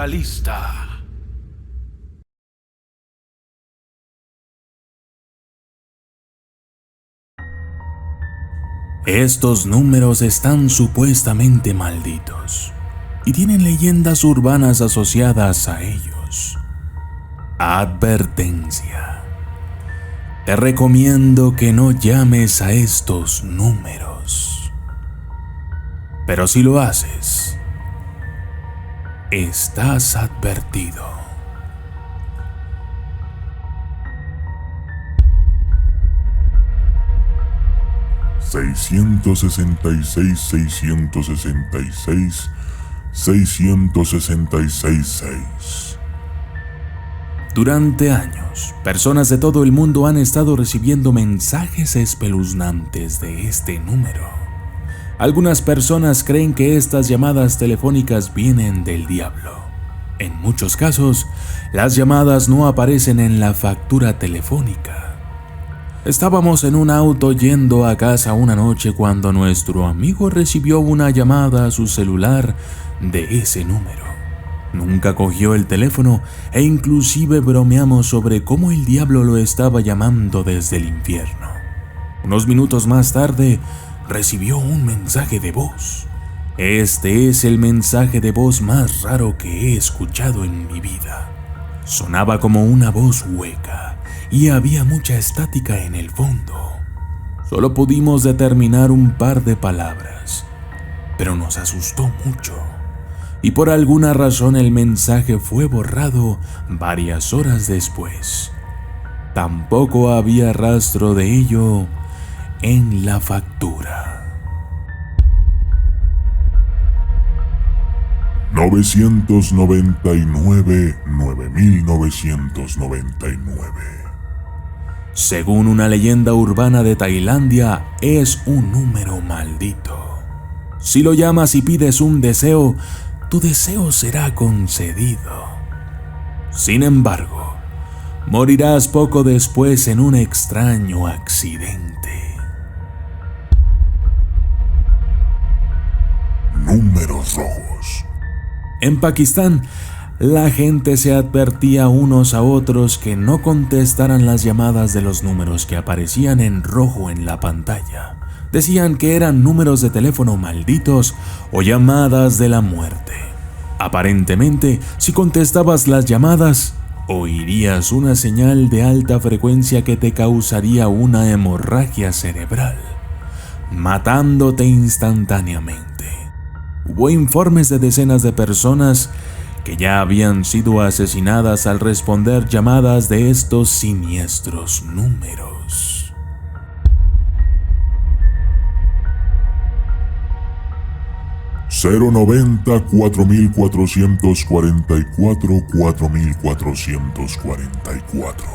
lista. Estos números están supuestamente malditos y tienen leyendas urbanas asociadas a ellos. Advertencia: te recomiendo que no llames a estos números. Pero si lo haces, estás advertido. 666, 666, 666. Durante años, personas de todo el mundo han estado recibiendo mensajes espeluznantes de este número. Algunas personas creen que estas llamadas telefónicas vienen del diablo. En muchos casos, las llamadas no aparecen en la factura telefónica. Estábamos en un auto yendo a casa una noche cuando nuestro amigo recibió una llamada a su celular de ese número. Nunca cogió el teléfono e inclusive bromeamos sobre cómo el diablo lo estaba llamando desde el infierno. Unos minutos más tarde, recibió un mensaje de voz. Este es el mensaje de voz más raro que he escuchado en mi vida. Sonaba como una voz hueca y había mucha estática en el fondo. Solo pudimos determinar un par de palabras, pero nos asustó mucho. Y por alguna razón el mensaje fue borrado varias horas después. Tampoco había rastro de ello en la factura. 999, 9999. Según una leyenda urbana de Tailandia, es un número maldito. Si lo llamas y pides un deseo, tu deseo será concedido. Sin embargo, morirás poco después en un extraño accidente. Números rojos. En Pakistán, la gente se advertía unos a otros que no contestaran las llamadas de los números que aparecían en rojo en la pantalla. Decían que eran números de teléfono malditos o llamadas de la muerte. Aparentemente, si contestabas las llamadas, oirías una señal de alta frecuencia que te causaría una hemorragia cerebral, matándote instantáneamente. Hubo informes de decenas de personas que ya habían sido asesinadas al responder llamadas de estos siniestros números. $090 4444 4444.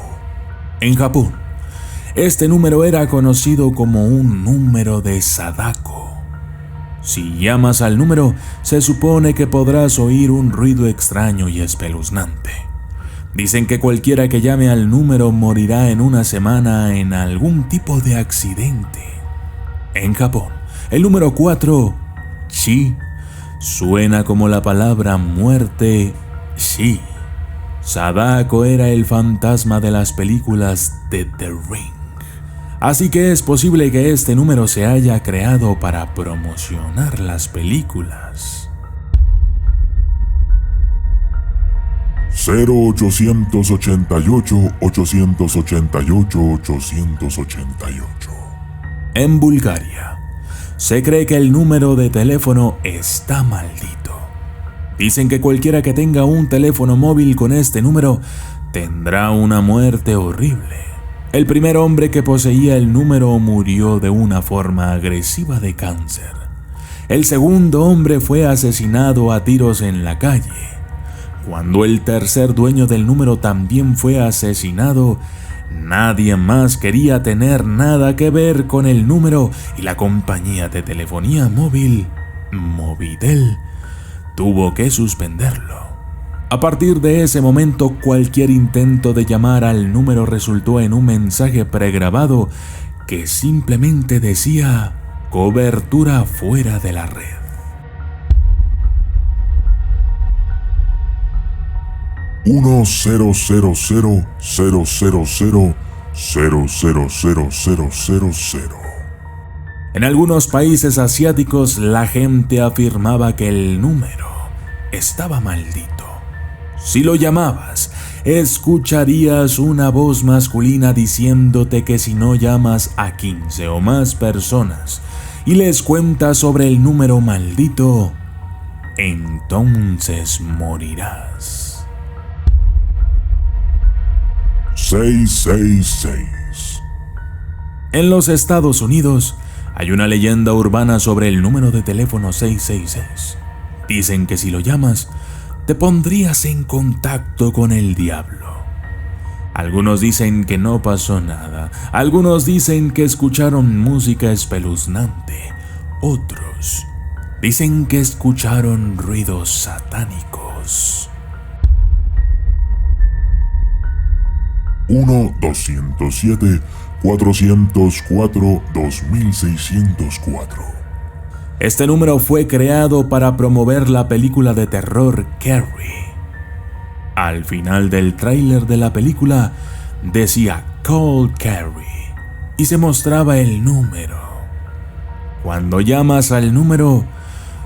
En Japón, este número era conocido como un número de Sadako. Si llamas al número, se supone que podrás oír un ruido extraño y espeluznante. Dicen que cualquiera que llame al número morirá en una semana en algún tipo de accidente. En Japón, el número 4, Chi, suena como la palabra muerte, Shi. Sadako era el fantasma de las películas de The Ring. Así que es posible que este número se haya creado para promocionar las películas. 0888 888 888. En Bulgaria, se cree que el número de teléfono está maldito. Dicen que cualquiera que tenga un teléfono móvil con este número tendrá una muerte horrible. El primer hombre que poseía el número murió de una forma agresiva de cáncer. El segundo hombre fue asesinado a tiros en la calle. Cuando el tercer dueño del número también fue asesinado, nadie más quería tener nada que ver con el número y la compañía de telefonía móvil, Movitel, tuvo que suspenderlo. A partir de ese momento, cualquier intento de llamar al número resultó en un mensaje pregrabado que simplemente decía cobertura fuera de la red. 1-000-000-000-000. En algunos países asiáticos la gente afirmaba que el número estaba maldito. Si lo llamabas, escucharías una voz masculina diciéndote que si no llamas a 15 o más personas y les cuentas sobre el número maldito, entonces morirás. 666. En los Estados Unidos hay una leyenda urbana sobre el número de teléfono 666. Dicen que si lo llamas, te pondrías en contacto con el diablo. Algunos dicen que no pasó nada, algunos dicen que escucharon música espeluznante, otros dicen que escucharon ruidos satánicos. 1-207-404-2604. Este número fue creado para promover la película de terror Carrie. Al final del tráiler de la película decía Call Carrie y se mostraba el número. Cuando llamas al número,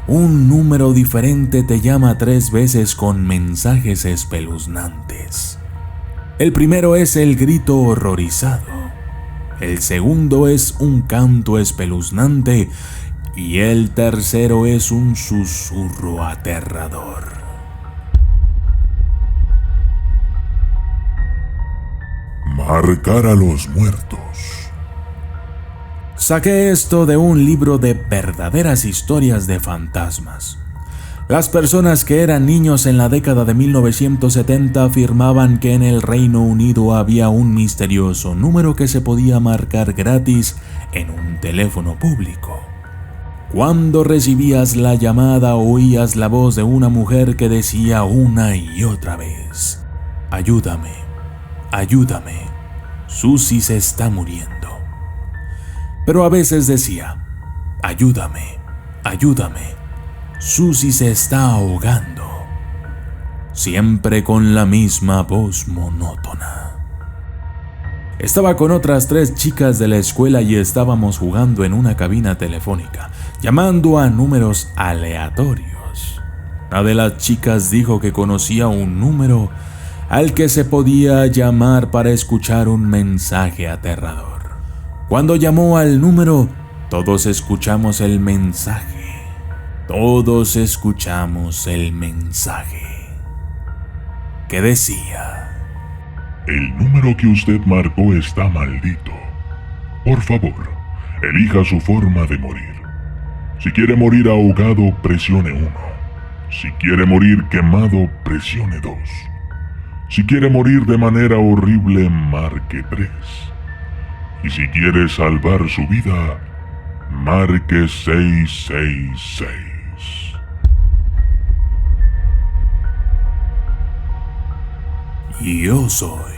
un número diferente te llama 3 veces con mensajes espeluznantes. El primero es el grito horrorizado. El segundo es un canto espeluznante. Y el tercero es un susurro aterrador. Marcar a los muertos. Saqué esto de un libro de verdaderas historias de fantasmas. Las personas que eran niños en la década de 1970 afirmaban que en el Reino Unido había un misterioso número que se podía marcar gratis en un teléfono público. Cuando recibías la llamada, oías la voz de una mujer que decía una y otra vez: ayúdame, ayúdame, Susie se está muriendo. Pero a veces decía: ayúdame, ayúdame, Susie se está ahogando. Siempre con la misma voz monótona. Estaba con otras 3 chicas de la escuela y estábamos jugando en una cabina telefónica, llamando a números aleatorios. Una de las chicas dijo que conocía un número al que se podía llamar para escuchar un mensaje aterrador. Cuando llamó al número, todos escuchamos el mensaje. Todos escuchamos el mensaje que decía: el número que usted marcó está maldito. Por favor, elija su forma de morir. Si quiere morir ahogado, presione 1. Si quiere morir quemado, presione 2. Si quiere morir de manera horrible, marque 3. Y si quiere salvar su vida, marque 666. Yo soy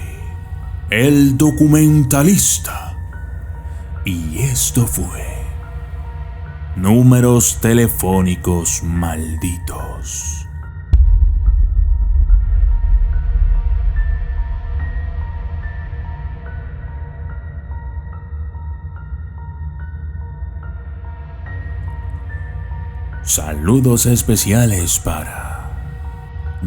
el documentalista y esto fue Números Telefónicos Malditos. Saludos especiales para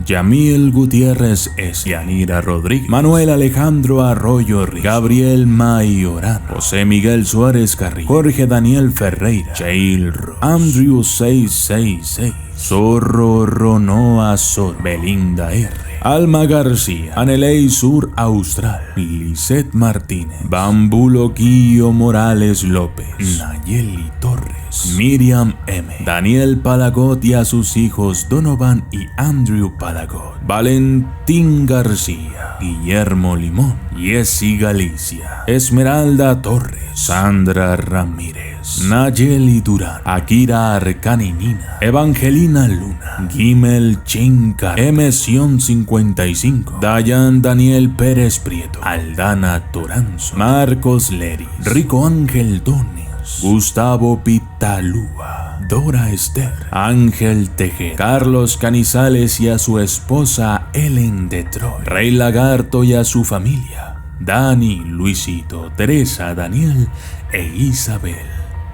Yamil Gutiérrez S., Yanira Rodríguez, Manuel Alejandro Arroyo Riz, Gabriel Mayorano, José Miguel Suárez Carrillo, Jorge Daniel Ferreira, Jail Ross, Andrew 666, Zorro Ronoa Sor, Belinda R., Alma García, Aneley Sur Austral, Lisette Martínez, Bambulo Guillo Morales López, Nayeli Torres, Miriam M., Daniel Palagot y a sus hijos Donovan y Andrew Palagot, Valentín García, Guillermo Limón, Jessy Galicia, Esmeralda Torres, Sandra Ramírez, Nayeli Durán, Akira Arcaninina, Evangelina Luna, Gimel Chinca, M. 55, Dayan Daniel Pérez Prieto, Aldana Toranzo, Marcos Leri, Rico Ángel Dones, Ramos, Gustavo Pitalúa, Dora Esther, Ángel Tejeda, Carlos Canizales y a su esposa Ellen Detroit, Rey Lagarto y a su familia, Dani, Luisito, Teresa, Daniel e Isabel,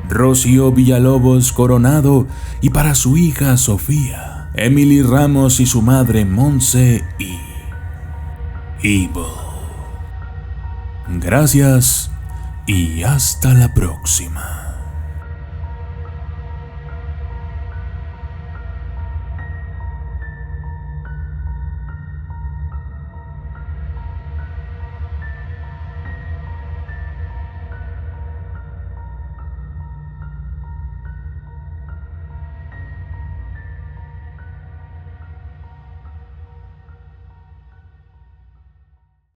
Rocío Villalobos Coronado y para su hija Sofía, Emily Ramos y su madre Monse y Evil. Gracias y hasta la próxima.